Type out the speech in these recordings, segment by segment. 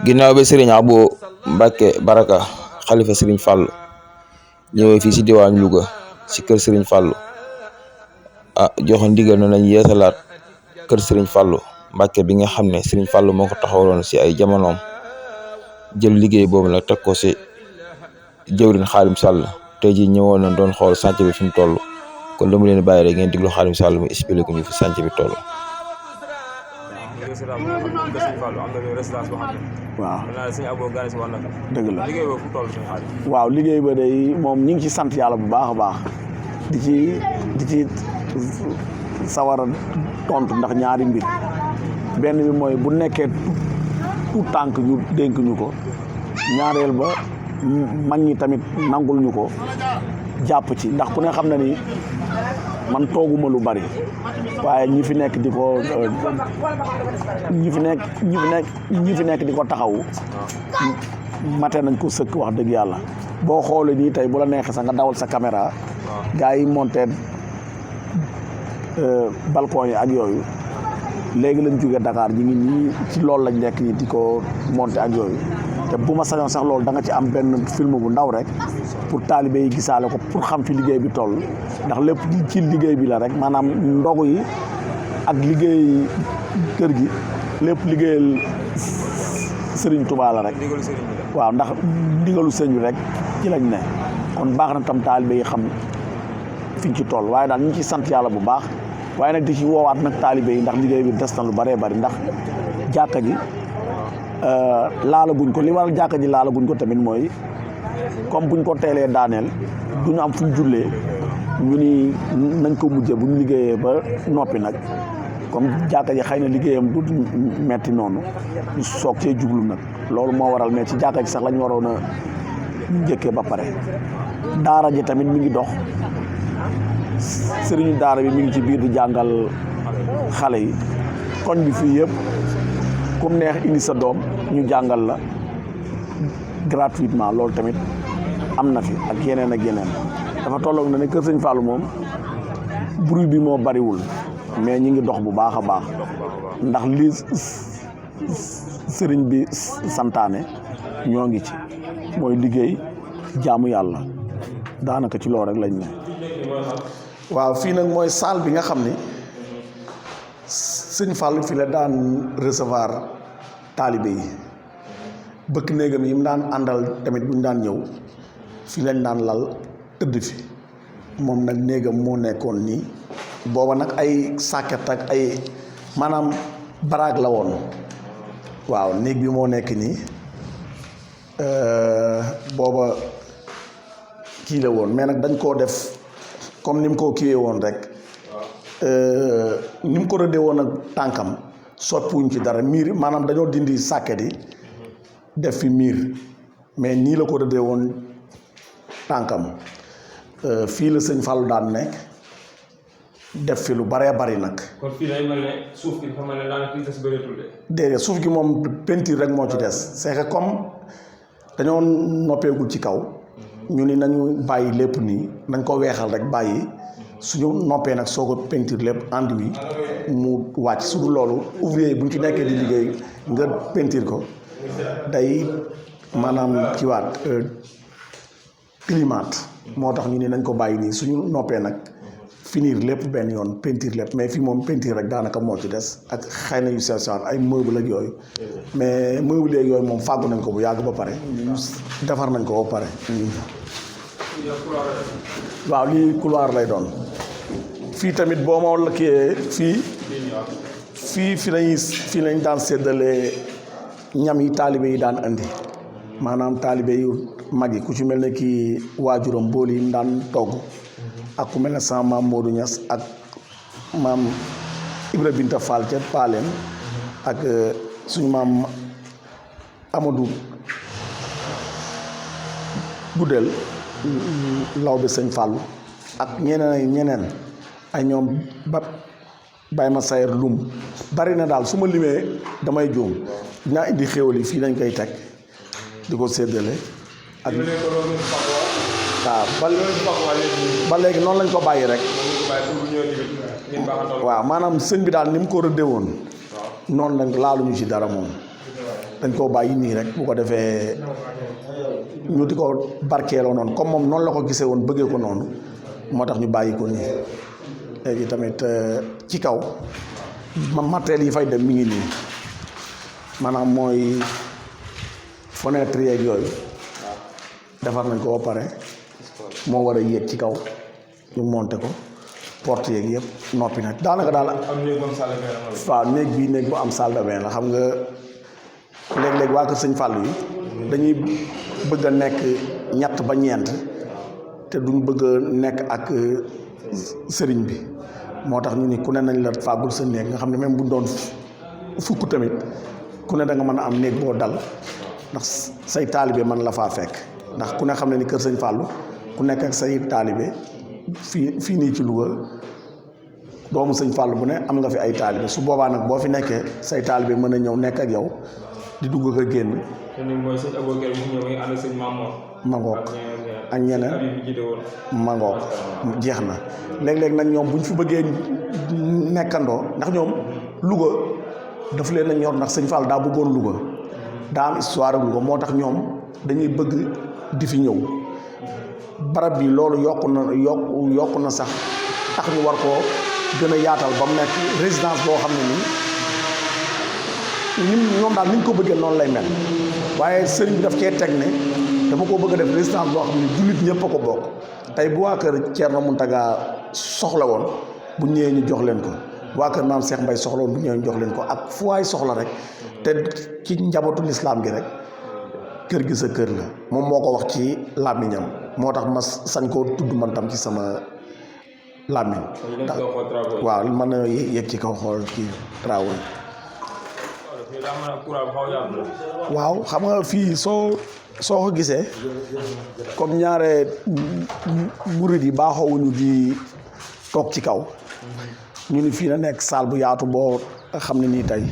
ginnaaw bi Serigne Abo Mbacké Baraka xalifa Serigne Fallou ñëwee fii si diwaan Louga si kër Serigne Fallou joxe ndigal na nañ yeesalaat kër Serigne Fallou Mbacké bi nga xam ne Serigne Fallou moo ko taxawaloon si ay jamonoom jël liggéey boobu nag teg ko si jëwriñ Xaalim Sall tey jii ñëwoon na doon xool sànc bi fi mu toll kon dama leen bàyyi rek ngeen diglu Xaalim Sall mu expliqué ko ñu fi sànc bi toll. waaw dëgg la waaw liggéey ba day moom ñu ngi ci sant yàlla bu baax a baax di ci sawar a tontu ndax ñaari mbir benn bi mooy bu nekkee tout tànk ñu dénk ñu ko ñaareel ba mag ñi tamit nangul ñu ko jàpp ci ndax ku ne xam na ni man tooguma lu bari waaye ñi fi nekk di ko di ko taxawu mate nañ ko sëkk wax dëgg yàlla boo xoolee nii tey bu la neexee sax nga dawal sa caméra gars yi monté balcon yi ak yooyu léegi lañ jógee Dakar ñi ngi nii ci loolu lañ nekk nii di ko monté ak yooyu te bu ma sañoon sax loolu da nga ci am benn film bu ndaw rek pour taalibe yi gisaale ko pour xam fi liggéey bi toll ndax lépp ci liggéey bi la rek maanaam ndogu yi ak liggéey kër gi lépp liggéeyal Serigne Touba la rek waaw ndax ndigalu sëñ bi rek ci lañ ne kon baax na tam taalibe yi xam fiñ ci toll waaye daal ñu ngi ciy sant yàlla bu baax waaye nag di ci woowaat nag taalibe yi ndax liggéey bi des na lu bëree bëri ndax jàkka ji laalaguñ ko li waral jàkka ji laalaguñ ko tamit mooy comme buñ ko teelee daaneel duñu am fuñ jullee ñu ni nañ ko mujjee bu ñu liggéeyee ba noppi nag comme jàkka ji xëy na liggéeyam du metti noonu ñu soog cee jublu nag loolu moo waral mais ci jàkka ji sax lañ waroon a njëkkee ba pare daara ji tamit mi ngi dox sëriñu daara bi mi ngi ci biir di jàngal xale yi koñ bi fii yëpp kum neex indi sa doom ñu jàngal la gratuitement loolu tamit am na fi ak yeneen dafa tolloog na ne kër sëñ Fallou moom bruit bi moo bariwul mais ñi ngi dox bu baax a baax ndax li sëriñ bi santaane ñoo ngi ci mooy liggéey jaamu yàlla daanaka ci loolu rek lañ ne. waaw fii nag mooy salle bi nga xam ni sëñ Fallou fi la daan recevoir taalibe yi bëkk néegam yi mu daan àndal tamit bu ñu daan ñëw fii lañ daan lal tëdd fi moom nag néegam moo nekkoon nii booba nag ay sàkket ak ay maanaam baraag la woon waaw néeg bi moo nekk nii booba kii la woon mais nag dañ koo def comme ni mu ko kiiwee woon rek ni mu ko rëddee woon ak tànkam soppiwuñ ci dara miir maanaam dañoo dindi sàkket yi def fi miir mais nii la ko rëddee woon tànkam fii la sëñ Fallou daan nekk def fi lu baree bari nag. kon fii day mel ne suuf gi dafa mel ne daanaka li des bëreetul de. déedéet suuf gi moom peinture rek moo ci des c'est que comme dañoo noppeegul ci kaw ñu ni nañu bàyyi lépp nii nañ ko weexal rek bàyyi suñu noppee nag soo ko peinture lépp enduit mu wàcc su dul loolu ouvrier yi bu ñu ci nekkee di liggéey nga peinture ko day maanaam ci waat climat moo tax ñu ni nañ ko bàyyi nii suñu noppee nag finir lépp benn yoon peinture lépp mais fii moom peinture rek daanaka moo ci des ak xëy na yu sew sewaan ay meuble ak yooyu mais meuble yeeg yooyu moom fàggu nañ ko bu yàgg ba pare defar nañ ko ba pare waaw lii couloir lay doon fii tamit boo ma la kii fii lañ daan séddalee ñam yi taalibe yi daan indi maanaam taalibe yu mag yi ku ci mel ne kii waajuram bool yi mu daan togg ak ku mel ne sama maam Modou Niass ak maam Ibra Binta Fall ca Paaleen ak suñu maam Amadou Goudel law bi sëñ Fallou ak ñeneen ay ñoom Baye ma sayer lum bari na daal su ma limee damay juum dinaa indi xéwal yi fii dañ koy teg di ko séddale ak waaw ba léegi noonu lañ ko bàyyi rek waaw maanaam sëñ bi daal ni mu ko rëddee woon noonu lañ laaluñu ci dara moom dañ koo bàyyi nii rek bu ko defee ñu di ko barkeeloo noonu comme moom noonu la ko gisee woon bëggee ko noonu moo tax ñu bàyyi ko nii. léegi tamit ci kaw matériel yi fay dem mi ngi nii maanaam mooy fenêtre yeeg yooyu defar nañ ko ba pare moo war a yéeg ci kaw ñu monter ko porte yeeg yëpp noppi nag daanaka daal. waaw néeg bu am salle de bain la xam nga léeg-léeg waa kër sëñ Fallou yi dañuy bëgg a nekk ñett ba ñeent te duñ bëgg a nekk ak sëriñ bi moo tax ñu ni ku ne nañ la fàggul sa néeg nga xam ne même buñ doon fukk tamit ku ne da nga mën a am néeg boo dal ndax say taalibe mën la faa fekk ndax ku ne xam ne ni kër sëñ Fallou ku nekk ak say taalibe fii nii ci Louga doomu sëñ Fallou bu ne am nga fi ay taalibe su boobaa nag boo fi nekkee say taalibe mën a ñëw nekk ak yow di dugg ak a génn. te ni mooy sëñ Abou Guèye bu ñëw ànd ak sëñ Mamour. Mangook ak ñeneen Mangook jeex na léeg-léeg nag ñoom bu ñu fi bëggee nekkandoo ndax ñoom Louga daf leen a ñor ndax sëñ Fall daa bëggoon Louga daa am histoire ak Louga moo tax ñoom dañuy bëgg di fi ñëw barab bi loolu yokku na sax tax ñu war koo gën a yaatal ba mu nekk résidence boo xam ne nii ñoom daal ni ñu ko bëggee noonu lay mel waaye sëriñ bi daf cee teg ne dama ko bëgg a def résidence boo xam ne jullit ñëpp a ko bokk tey bu waa kër Thierno Mountaga soxla woon bu ñëwee ñu jox leen ko waa kër maam Cheikh Mbaye soxla woon bu ñëwee ñu jox leen ko ak fu waay soxla rek te ci njabootu lislaam gi rek kër gi sa kër la moom moo ko wax ci làmmiñam moo tax ma sañ koo tudd man tam ci sama làmmiñ waaw mën na yëg ci kaw xool ci travaux yi waaw xam nga fii soo ko gisee comme ñaare murid yi baaxoowuñu di toog ci kaw ñu ni fii na nekk salle bu yaatu boo xam ne nii tey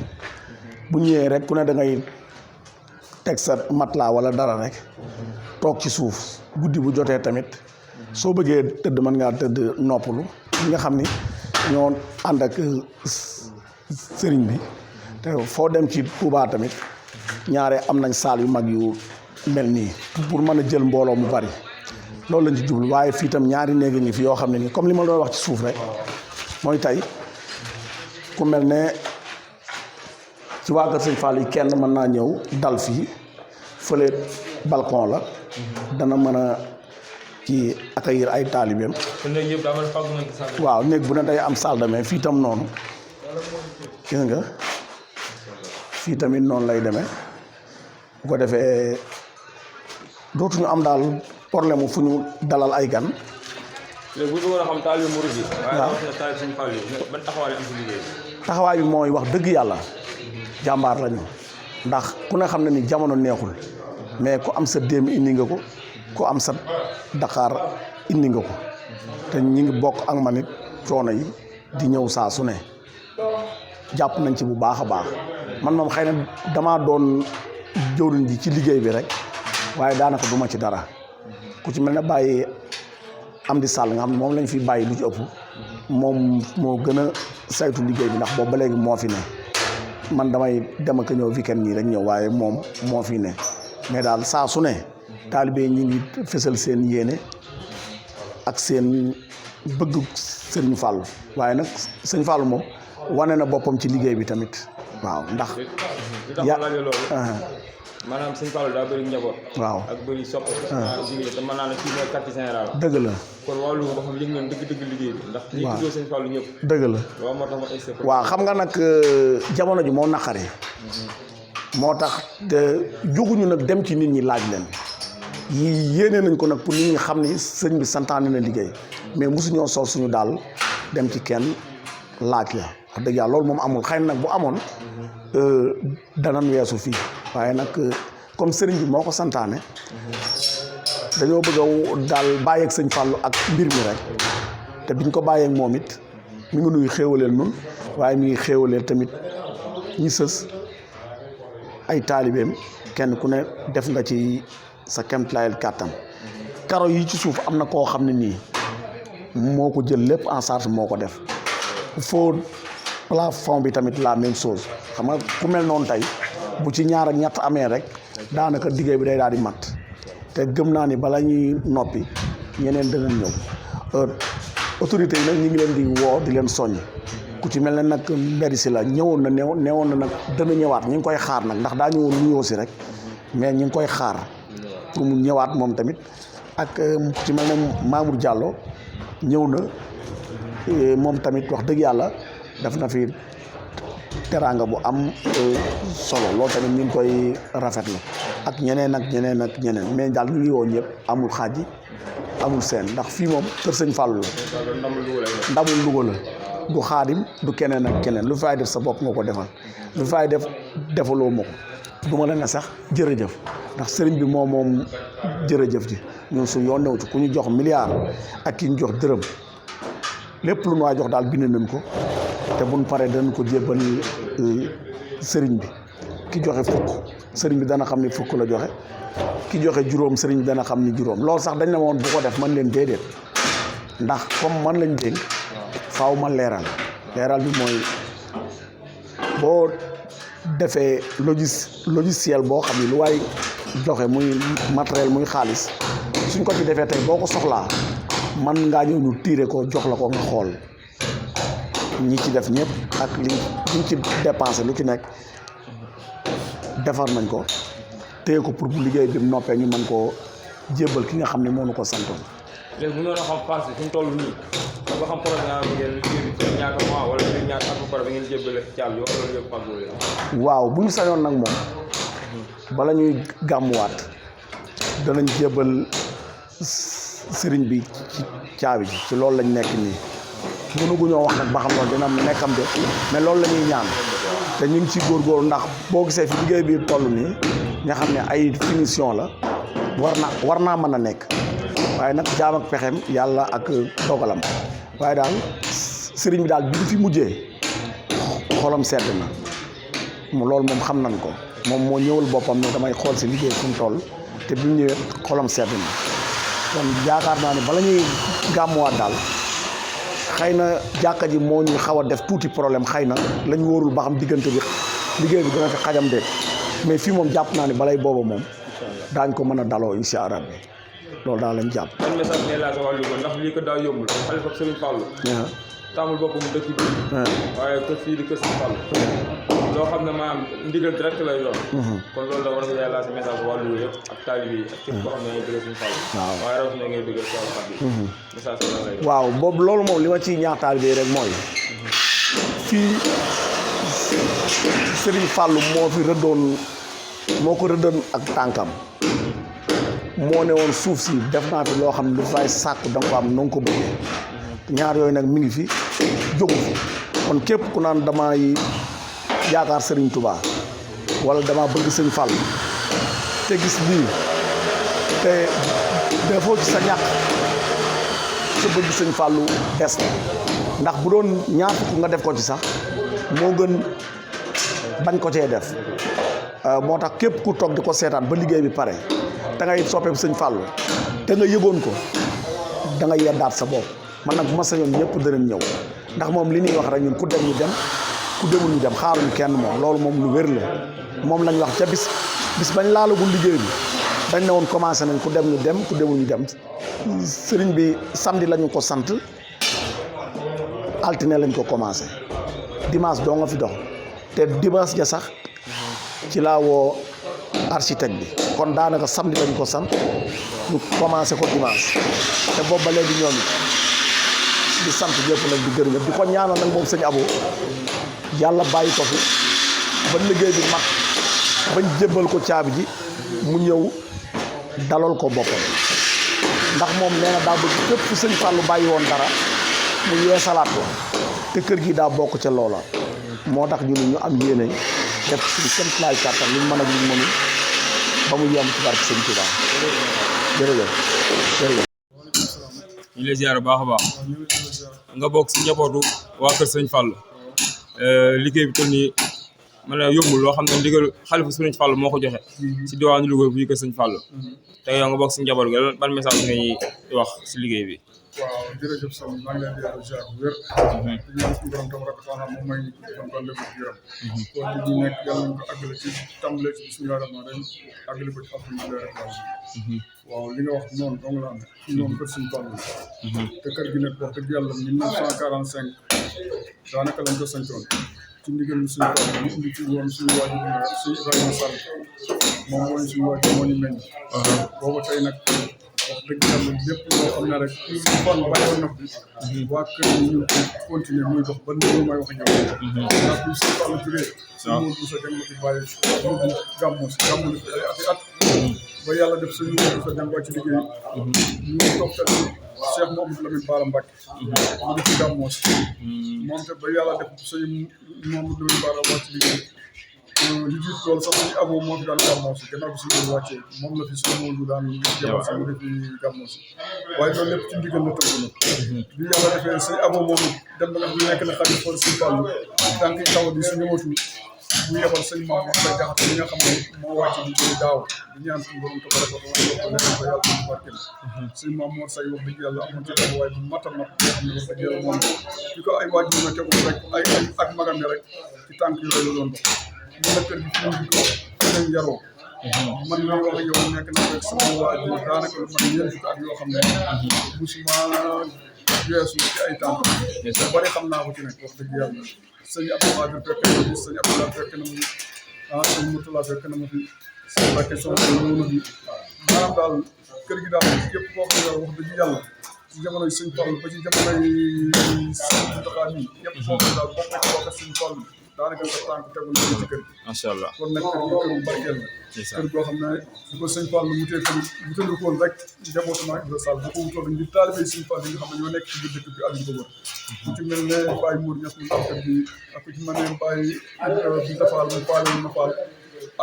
bu ñëwee rek ku ne da ngay teg sa matelas wala dara rek toog ci suuf guddi bu jotee tamit soo bëggee tëdd mën ngaa tëdd noppalu ñi nga xam ni ñoo ànd ak sëriñ bi te foo dem ci Touba tamit ñaare am nañ saal yu mag yu mel nii pour mën a jël mbooloo mu bari loolu lañ ci jublu waaye fii tam ñaari néeg ngi fi yoo xam ne nii comme li ma doon wax ci suuf rek mooy tey ku mel ne ci waa kër sëñ Fall yi kenn mën naa ñëw dal fii fële balcon la dana mën a ci accueillir ay taalibeem. waaw néeg bu ne day am salle de bain fii tam noonu gis nga fii tamit noonu lay demee bu ko defee dootuñu am daal problème mu fu ñu dalal ay gan. léegi bu ñu war a xam taalibe murid yi. waaw ban taxawaay la am ci liggéey bi. taxawaay bi mooy wax dëgg yàlla jàmbaar lañu ndax ku ne xam ne ni jamono neexul mais ku am sa déem indi nga ko ku am sa Dakar indi nga ko te ñi ngi bokk ak man it coono yi di ñëw saa su ne jàpp nañ ci bu baax a baax man moom xëy na damaa doon jëwriñ ji ci liggéey bi rek waaye daanaka duma ci dara ku ci mel ne bàyyi am di sàll nga xam ne moom lañ fi bàyyi lu ci ëpp moom moo gën a saytu liggéey bi ndax boobu ba léegi moo fi ne man damay dem ak ñëw weekend nii rek ñëw waaye moom moo fi ne mais daal saa su ne taalibe ñi ngi fësal seen yéene ak seen bëgg Serigne Fallou waaye nag Serigne Fallou moom wane na boppam ci liggéey bi tamit waaw ndax. maanaam Serigne Fallou daa bëri njaboot. waaw ak bëri sopp. te mën naa ne fii mooy quartier général. dëgg la. kon waa Louga boo xam yëg ngeen dëgg liggéey bi. ndax ñi tuddoo Serigne Fallou ñëpp. dëgg la waaw moo tax ma essayé. waaw xam nga nag jamono ji moo naqaree. moo tax te jóguñu nag dem ci nit ñi laaj leen yéene nañ ko nag pour nit ñi xam ni sëñ bi santaane na liggéey mais mosuñoo sol suñu daal dem ci kenn laaj la wax dëgg yàlla loolu moom amul xëy na nag bu amoon danan weesu fii waaye nag comme sëriñ bi moo ko santaane dañoo bëgg a daal bàyyeeg sëñ Fallou ak mbir mi rek te biñ ko bàyyeeg moom it mi ngi nuy xéewaleel nun waaye mi ngi xéewaleel tamit ñi sës ay taalibeem kenn ku ne def nga ci sa kemtlayel kàttan karo yi ci suuf am na koo xam ne nii moo ko jël lépp en charge moo ko def foo plafond bi tamit la même chose xam nga ku mel noonu tey bu ci ñaar ak ñett amee rek daanaka liggéey bi day daal di mat te gëm naa ni bala ñuy noppi ñeneen danañ ñëw autorité yi nag ñu ngi leen di woo di leen soññ ku ci mel ne nag mberi si la ñëwoon na neewoon na nag dana ñëwaat ñu ngi koy xaar nag ndax daa ñëwoon nuyoo si rek mais ñu ngi koy xaar pour mu ñëwaat moom tamit ak ku ci mel ne Mamour Diallo ñëw na moom tamit wax dëgg yàlla def na fi teraanga bu am solo loolu tamit ñu ngi koy rafetlu ak ñeneen mais daal ñu ngi woo ñëpp amul xaaj amul seen ndax fii moom kër sëñ Fallou la ndamul Louga la du xaadim du keneen ak keneen lu fay def sa bopp nga ko defal lu fay def defaloo ma ko du ma la ne sax jërëjëf ndax sëriñ bi moom jërëjëf ji ñun su yoon new ci ku ñu jox milliard ak ki ñu jox dërëm lépp lu nu waay jox daal bind nañ ko te buñ paree danañ ko jébbal sëriñ bi ki joxe fukk sëriñ bi dana xam ni fukk la joxe ki joxe juróom sëriñ bi dana xam ni juróom loolu sax dañ ne woon bu ko def man leen déedéet ndax comme man lañ dénk faaw ma leeral bi mooy boo defee logiciel boo xam ni lu waay joxe muy matériel muy xaalis suñ ko ci defee tey boo ko soxlaa man ngaa ñëw ñu tiire ko jox la ko nga xool ñi ci def ñëpp ak liñ ci dépensé lu ci nekk defar nañ ko téye ko pour bu liggéey bi noppee ñu mën koo jébbal ki nga xam ne moo nu ko santoon. léegi bu ñu doon xam phase bi fi mu toll nii nga xam programme bi ngeen liggéey ñaata mois wala ñaata at ba ngeen jébbale caabi yoo xam ne yëpp phase waaw bu ñu sañoon nag moom bala ñuy gàmmuwaat danañ jébbal sëriñ bi ci caabi ji ci loolu lañ nekk nii mënuguñoo wax nag ba xam loolu dina nekkam de mais loolu la ñuy ñaan te ñu ngi ci góorgóorlu ndax boo gisee fi liggéey bi toll nii nga xam ne ay finition la war naa mën a nekk waaye nag jaam ak pexem yàlla ak dogalam waaye daal sëriñ bi daal bi fi mujjee xolam sedd na loolu moom xam nañ ko moom moo ñëwal boppam ne damay xool si liggéey fu mu toll te bi mu ñëwee xolam sedd na kon yaakaar naa ne bala ñuy gàmmuwaat daal xëy na jàkka ji moo ñu xaw a def tuuti problème xëy na lañ wóorul ba xam diggante bi liggéey bi dina fi xajam déet mais fii moom jàpp naa ne balay booba moom daañ ko mën a daloo incha allah loolu daal lañ jàpp. ban message ngay lancé waa Louga ndax lii ko daa yombul xalifa Serigne Fallou. taamul boppam dëkk bi. waaye kër fii di kër Serigne Fallou. loo xam ne maanaam ndigal direct lay doon. kon loolu da war nga lancé message waa Louga yëpp ak taalibe yi ak képp koo xam ne ngay bëgg Serigne Fallou. waaw waaye rawatina ngay bëgg si wàllu xat bi. message bi lan lay doon. waaw boobu loolu moom li ma ciy ñaax taalibe yi rek mooy. fii Serigne Fallou moo ko rëddoon ak tànkam. moo ne woon suuf si def naa fi loo xam ne lu fay sàkku da nga ko am na nga ko bëggee ñaar yooyu nag mi ngi fi jógu fi kon képp ku naan damay yaakaar Serigne Touba wala dama bëgg Serigne Fallou te gis lii te defoo ci sa ñàkk sa bëgg Serigne Fallou des na ndax bu doon ñaar fukk nga def ko ci sax moo gën bañ ko cee def moo tax képp ku toog di ko seetaan ba liggéey bi pare te ngay soppeeku sëñ Fallou te nga yëgoon ko da nga yeddaat sa bopp man nag bu ma sañoon ñëpp danañ ñëw ndax moom li ñuy wax rek ñun ku dem ñu dem ku demul ñu dem xaaruñu kenn moom loolu moom lu wér la moom lañ wax ca bis bañ laalagul liggéey bi dañ ne woon commencé nañ ku dem ñu dem ku demul ñu dem sëriñ bi samedi lañu ko sant altine lañ ko commencé dimanche doo nga fi dox te dimanche ja sax ci laa woo architecte bi kon daanaka samedi lañ ko sant ñu commencé ko dimanche te boobu ba léegi ñoom di sant ñëpp nag di gërëm ñëpp di ko ñaanal nag moom sëñ Abo yàlla bàyyi ko fi ba liggéey bi mat bañ jébbal ko caabi ji mu ñëw dalal ko boppam ndax moom nee na daa bëgg képp fu sëñ Fallou bàyyi woon dara mu yeesalaat ko te kër gi daa bokk ca loola moo tax ñu am yéene def suñu kéem laay kàttan lu mën ak lu mënul ba mu yomb ci barke sëñ Tuubaa jërëjëf. ñu lay ziar baax a baax nga bokk si njabootu waa kër sëñ Fallou liggéey bi toll nii ma ne yombul loo xam ne ndigal xalifa sëriñ Fallou moo ko joxe si diwaanu Louga bii ko sëñ Fallou te yow nga bokk si njaboot gi ban message ngay wax si liggéey bi. waaw jërëjëf Sow maa ngi leen di yàlla ziar bu wér. di ñaan suñu borom tabaraka taala moom may fan ko lépp yaram. kon li ñu nekk yàlla nañ ko àggale ci tàmbale ci bismillahi rahmaani rahim àggale ko ci alhamdulillahi rabbil alamin. waaw li nga wax noonu dong la am ci noonu kër suñu toll te kër gi nag wax dëgg yàlla 1945 daanaka lañ ko sancoon ci ndigal suñu toll ñu indi ci woon suñu waajur suñu Ibrahima Sall moom mooy suñu waajur moo ñu meññ. booba tey nag wax dëgg yàlla lépp loo xam ne rek kon bàyyoon na fi waa kër yi ñu continuer muy dox ba léegi may wax ak yow ndax bi si Fallou juree si moom bu sa dem na fi bàyyi ñu gàmmu si gàmmu na fi ay ati at ba yàlla def suñu bu sa dem wàcc liggéey ñu toppal Cheikh Mouhamadou Lamine Bara Mbacké mu di ci gàmmoo si moom te ba yàlla def suñu Mouhamadou Lamine Bara wàcc liggéey li jiit loolu sax suñu aboo moo fi daan gàmmoo si gannaaw bi suñu wàccee moom la fi suñu moom daan jëmal si mu defi gàmmoo si waaye loolu lépp ci ndigal la tënk na bi yàlla defee suñu aboo moom dem ba nga xam ne nekk na xarit for suñu Fallou tànk yi taw di su ñëwatu mu yebal sëñ maam wax sa jaxate li nga xam ne moo wàcc liggéey daaw di ñaan suñu borom tabaraka wa taala ko yàlla suñu barkeel sëñ maam Mor Say wax dëgg yàlla amoon ci taxawaay bu mat a mat boo xam ne wax dëgg yàlla moom di ko ay waajur na tegul rek ay ak magam yi rek ci tànk yooyu la doon dox ñu la kër gi fi ñu ko leen yaroo man mi wax ak yow nekk na rek sama waajur daanaka lu man ñeent fukki at yoo xam ne musuma weesu ci ay tànk te bari xam naa ko ci nekk wax dëgg yàlla sëñ Abdoulaye fekk na ma fi sëñ Abdoulaye fekk na ma fi sëñ Moutala fekk na ma fi sëñ Mbacké soxna ñëw na fi maanaam daal kër gi daal képp koo xam ne wax dëgg yàlla ci jamonoy sëñ Fallou ba ci jamonoy sëñ Moutala nii képp koo xam ne daal bokk ci bokk sëñ Fallou daanaka sa tànk tegul na ci kër gi macha allah kon nag kër gi këru barkeel la kër goo xam ne su ko sëñ Fallou wutee kër wutal ko woon rek njabootement Ibra Sall bu ko wutoon ngir taalibe sëñ Fallou yi nga xam ne ñoo nekk ci biir dëkk bi ak li ko wër ku ci mel ne Baye Mour Niass mu kër gi ak ku ci mel ne Baye bi dafaal mu faale na faal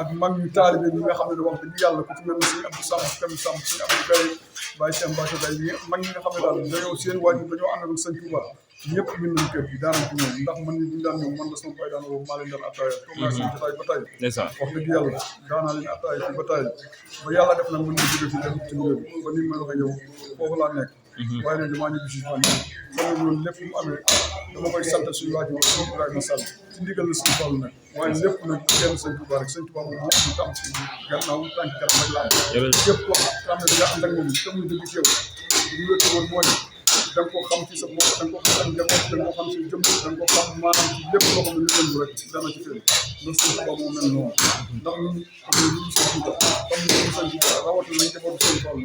ak mag ñu taalibe ñi nga xam ne wax dëgg yàlla ku ci mel ne sëñ Abdou Samb Kami Samb sëñ Abdou Gaye Baye Cheikh Mbacke Gaye mag ñi nga xam ne daal dañoo seen waajur dañoo ànd ak sëñ Touba ñëpp min nañ kër gi daanaka ñëw ndax man ni buñu daan ñëw man la sama bay daan woo maa leen daan attaaya toog naa seen jotaay ba tay wax dëgg yàlla daanaa leen attaaya ci ba tay ba yàlla def nag mën na jóge fi dem ci réew ba ni may waxee yow foofu laa nekk waaye nag damaa ñibbi si fan kon nag loolu lépp mu amee dama koy sant suñu waajur suñu Ibrahima Sall ci ndigal la suñu Fallou nag waaye lépp nag kenn sëñ Touba rek sëñ Touba moom moo am tam si gannaaw tànk kanam rek la am képp koo xam ne da nga ànd ak moom te muy dëgg ci yow li wétu woon mooy da nga ko xam ci sa bopp da nga ko xam sa njaboot da nga ko xam ci jëm da nga ko xam maanaam ci lépp loo xam ne lu yëngu rek dana ci fenn ndax sëñ Touba moo mel noonu ndax ñun xam ne lu sëñ Touba comme ni sëñ Touba rawatina nañ njaboot sëñ Fallou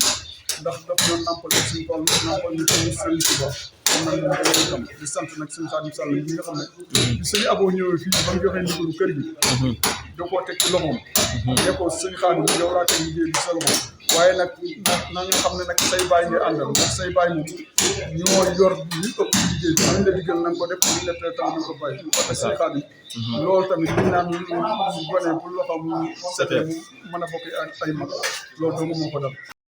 ndax daf na nampal sëñ Fallou nampal ñu tamit sëñ Touba xam nañ ne dañoo xam di sant nag sëñ Xaadim Sall ñi nga xam ne bi sëñ Abo ñëwee fii ba mu joxee ndigalu kër gi da koo teg ci loxoom ne ko sëñ Xaadim yow laa teg liggéey bi sa loxo waaye nag na nga xam ne nag say baay nga àndal ndax say baay moom ñoo yor li ëpp liggéey bi nañ la digal na nga ko def ñu la tere tamit nga ko bàyyi parce que sëñ Xaadim loolu tamit li naan gone bu loxoom setee mu mën a bokk ay mag loolu dong moo ko dal